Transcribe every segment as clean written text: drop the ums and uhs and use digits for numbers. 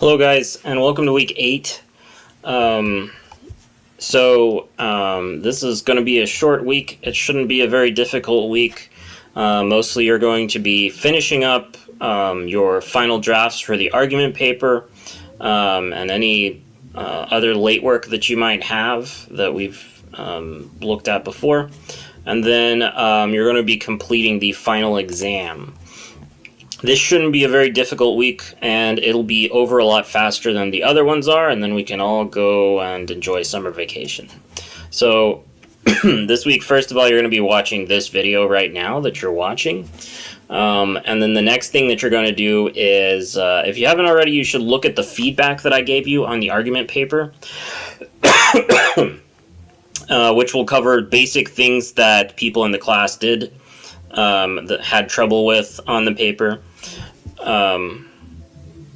Hello guys, and welcome to week 8. This is going to be a short week. It shouldn't be a very difficult week. Mostly you're going to be finishing up your final drafts for the argument paper and any other late work that you might have that we've looked at before. And then you're going to be completing the final exam. This shouldn't be a very difficult week, and it'll be over a lot faster than the other ones are, and then we can all go and enjoy summer vacation. So, this week, first of all, you're going to be watching this video right now that you're watching. And then the next thing that you're going to do is, if you haven't already, you should look at the feedback that I gave you on the argument paper, which will cover basic things that people in the class did that had trouble with on the paper.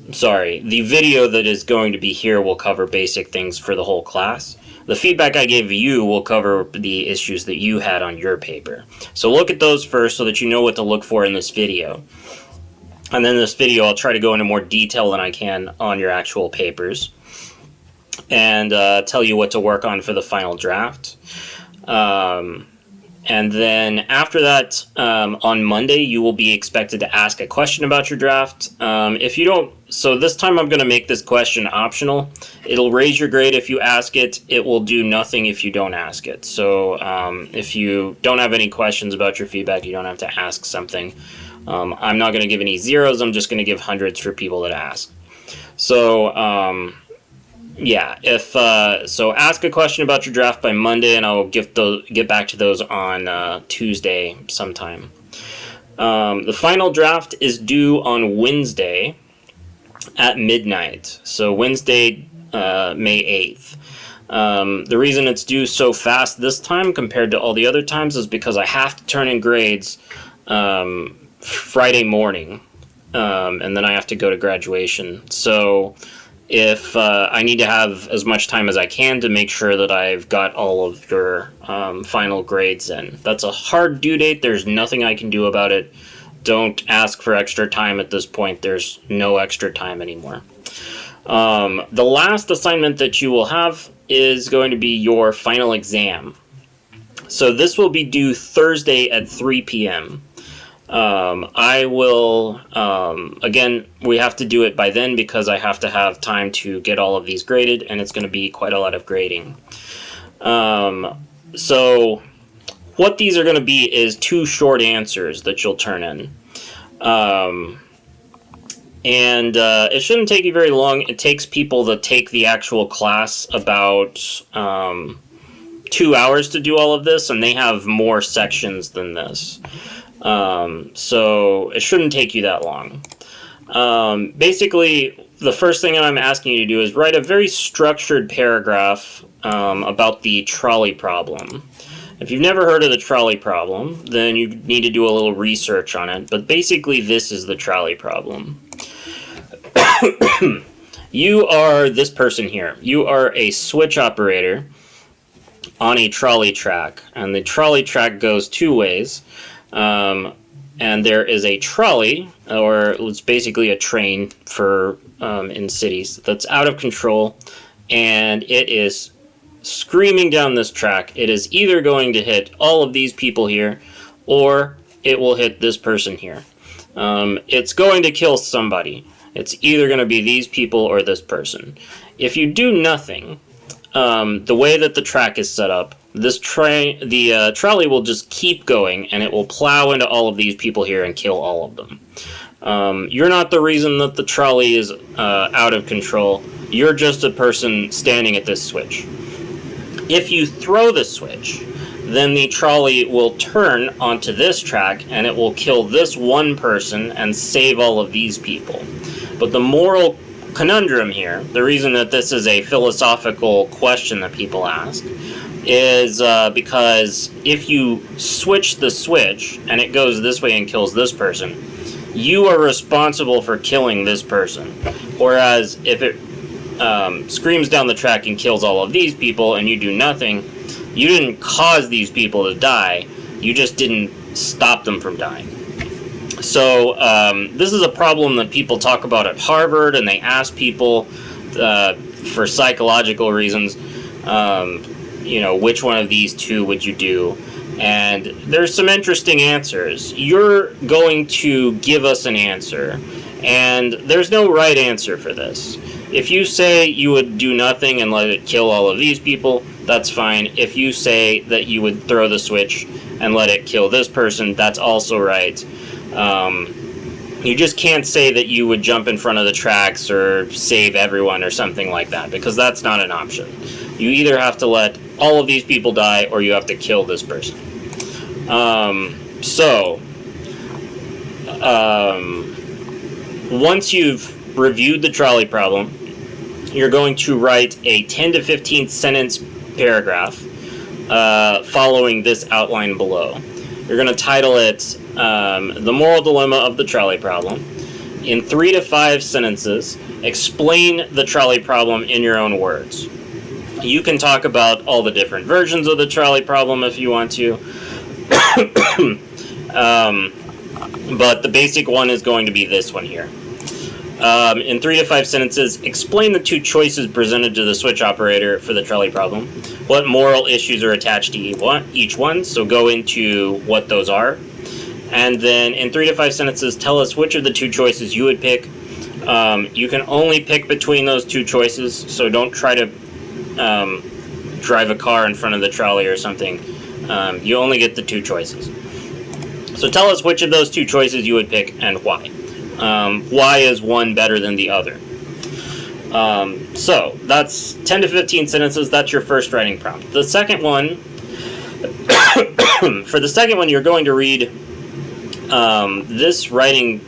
The video that is going to be here will cover basic things for the whole class. The feedback I gave you will cover the issues that you had on your paper. So look at those first so that you know what to look for in this video. And then in this video I'll try to go into more detail than I can on your actual papers and tell you what to work on for the final draft. And then after that, on Monday, you will be expected to ask a question about your draft. If you don't, so this time I'm going to make this question optional. It'll raise your grade if you ask it. It will do nothing if you don't ask it. So if you don't have any questions about your feedback, you don't have to ask something. I'm not going to give any zeros. I'm just going to give hundreds for people that ask. So, yeah, so ask a question about your draft by Monday, and I'll get back to those on Tuesday sometime. The final draft is due on Wednesday at midnight, so Wednesday, May 8th. The reason it's due so fast this time compared to all the other times is because I have to turn in grades Friday morning, and then I have to go to graduation. So if I need to have as much time as I can to make sure that I've got all of your final grades in. That's a hard due date. There's nothing I can do about it. Don't ask for extra time at this point. There's no extra time anymore. The last assignment that you will have is going to be your final exam. So this will be due Thursday at 3 p.m. I will, again, we have to do it by then because I have to have time to get all of these graded, and it's going to be quite a lot of grading. So what these are going to be is 2 short answers that you'll turn in. It shouldn't take you very long. It takes people that take the actual class about 2 hours to do all of this, and they have more sections than this. So it shouldn't take you that long. Basically, the first thing I'm asking you to do is write a very structured paragraph about the trolley problem. If you've never heard of the trolley problem, then you need to do a little research on it. But basically, this is the trolley problem. You are this person here. You are a switch operator on a trolley track, and the trolley track goes 2 ways. And there is a trolley, or it's basically a train for in cities, that's out of control, and it is screaming down this track. It is either going to hit all of these people here, or it will hit this person here. It's going to kill somebody. It's either going to be these people or this person. If you do nothing, the way that the track is set up, the trolley will just keep going, and it will plow into all of these people here and kill all of them. You're not the reason that the trolley is out of control. You're just a person standing at this switch. If you throw the switch, then the trolley will turn onto this track, and it will kill this one person and save all of these people. But the moral conundrum here, the reason that this is a philosophical question that people ask, is because if you switch the switch and it goes this way and kills this person, you are responsible for killing this person. Whereas if it screams down the track and kills all of these people and you do nothing, you didn't cause these people to die, you just didn't stop them from dying. So this is a problem that people talk about at Harvard, and they ask people for psychological reasons, which one of these two would you do? And there's some interesting answers. You're going to give us an answer, and there's no right answer for this. If you say you would do nothing and let it kill all of these people, that's fine. If you say that you would throw the switch and let it kill this person, that's also right. You just can't say that you would jump in front of the tracks or save everyone or something like that, because that's not an option. You either have to let all of these people die or you have to kill this person. Once you've reviewed the trolley problem, you're going to write a 10 to 15 sentence paragraph following this outline below. You're going to title it The Moral Dilemma of the Trolley Problem. In 3 to 5 sentences, explain the trolley problem in your own words. You can talk about all the different versions of the trolley problem if you want to. But the basic one is going to be this one here. In 3 to 5 sentences, explain the two choices presented to the switch operator for the trolley problem. What moral issues are attached to each one, so go into what those are. And then in 3 to 5 sentences, tell us which of the two choices you would pick. You can only pick between those two choices, so don't try to drive a car in front of the trolley or something. You only get the two choices. So tell us which of those two choices you would pick and why. Why is one better than the other? So that's 10 to 15 sentences. That's your first writing prompt. The second one, for the second one, you're going to read this writing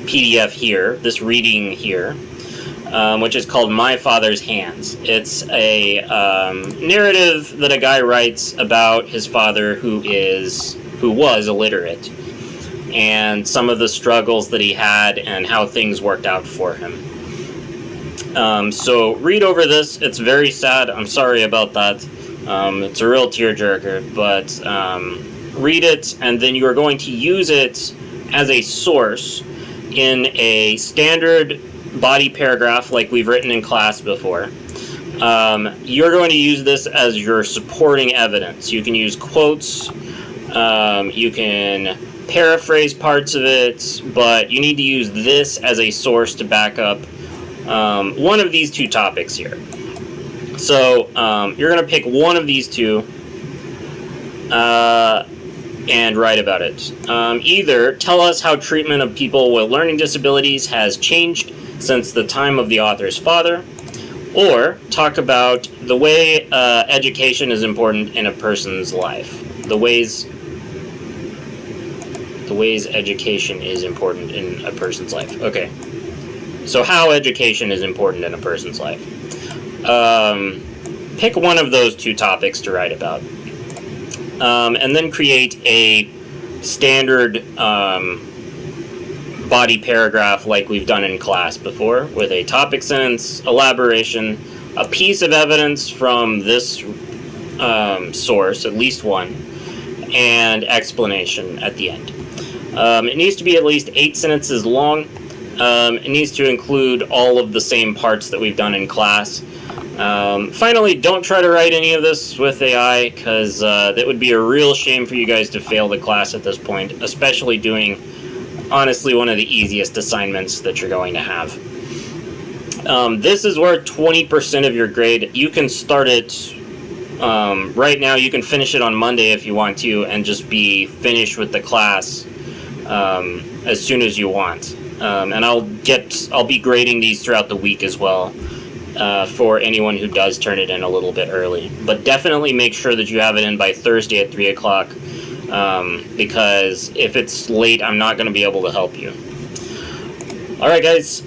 PDF here, this reading here, which is called My Father's Hands. It's a narrative that a guy writes about his father who was illiterate, and some of the struggles that he had and how things worked out for him. So read over this. It's very sad. I'm sorry about that. It's a real tearjerker, but read it, and then you are going to use it as a source in a standard body paragraph like we've written in class before. You're going to use this as your supporting evidence. You can use quotes, you can paraphrase parts of it, but you need to use this as a source to back up one of these two topics here. So you're going to pick one of these two and write about it. Either tell us how treatment of people with learning disabilities has changed since the time of the author's father, or talk about the way education is important in a person's life. The ways education is important in a person's life. Okay. So how education is important in a person's life. Pick one of those two topics to write about. And then create a standard body paragraph like we've done in class before, with a topic sentence, elaboration, a piece of evidence from this source, at least one, and explanation at the end. It needs to be at least 8 sentences long. It needs to include all of the same parts that we've done in class. Finally, don't try to write any of this with AI, because that would be a real shame for you guys to fail the class at this point, especially doing, honestly, one of the easiest assignments that you're going to have. This is where 20% of your grade, you can start it right now. You can finish it on Monday if you want to, and just be finished with the class as soon as you want. And I'll be grading these throughout the week as well, for anyone who does turn it in a little bit early. But definitely make sure that you have it in by Thursday at 3 o'clock, because if it's late, I'm not going to be able to help you. Alright guys,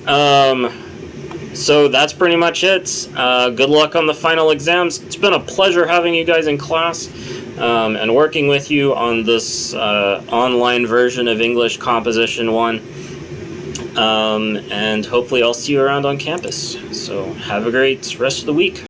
so that's pretty much it. Good luck on the final exams. It's been a pleasure having you guys in class, and working with you on this online version of English Composition 1. And hopefully I'll see you around on campus. So have a great rest of the week.